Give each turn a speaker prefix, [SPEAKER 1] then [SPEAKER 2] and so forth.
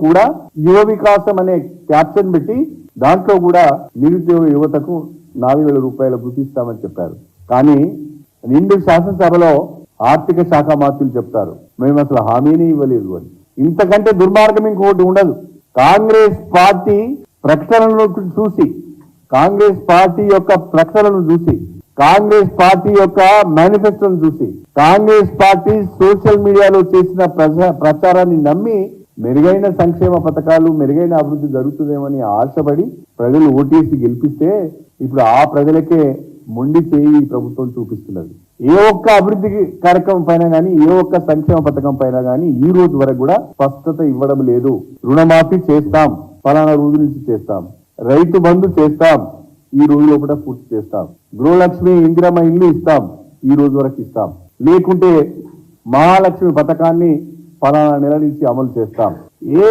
[SPEAKER 1] కూడా యువ వికాసం అనే క్యాప్షన్ పెట్టి దాంట్లో కూడా నిరుద్యోగ యువతకు 4,000 రూపాయల వృత్తి ఇస్తామని చెప్పారు. కానీ నిండు శాసనసభలో ఆర్థిక శాఖ మంత్రులు చెప్తారు మేము అసలు హామీని ఇవ్వలేదు అని. ఇంతకంటే దుర్మార్గం ఇంకొకటి ఉండదు. కాంగ్రెస్ పార్టీ ప్రకటనలను చూసి, కాంగ్రెస్ పార్టీ యొక్క ప్రకటనలను చూసి, కాంగ్రెస్ పార్టీ యొక్క మేనిఫెస్టోను చూసి, కాంగ్రెస్ పార్టీ సోషల్ మీడియాలో చేసిన ప్రచారాన్ని నమ్మి మెరుగైన సంక్షేమ పథకాలు, మెరుగైన అభివృద్ధి జరుగుతుందేమని ఆశపడి ప్రజలు ఓటేసి గెలిపిస్తే ఇప్పుడు ఆ ప్రజలకే మొండి చేయి ప్రభుత్వం చూపిస్తున్నది. ఏ ఒక్క అభివృద్ధి కార్యక్రమం పైన కానీ, ఏ ఒక్క సంక్షేమ పథకం పైన కానీ ఈ రోజు వరకు కూడా స్పష్టత ఇవ్వడం లేదు. రుణమాఫీ చేస్తాం, ఫలానా రోజు నుంచి చేస్తాం, రైతు బంధు చేస్తాం, ఈ రోజు లోపల పూర్తి చేస్తాం, గృహలక్ష్మి ఇందిరమ్మ ఇల్లు ఇస్తాం, ఈ రోజు వరకు ఇస్తాం, లేకుంటే మహాలక్ష్మి పథకాన్ని ఫలానా నెల నుంచి అమలు చేస్తాం. ఏ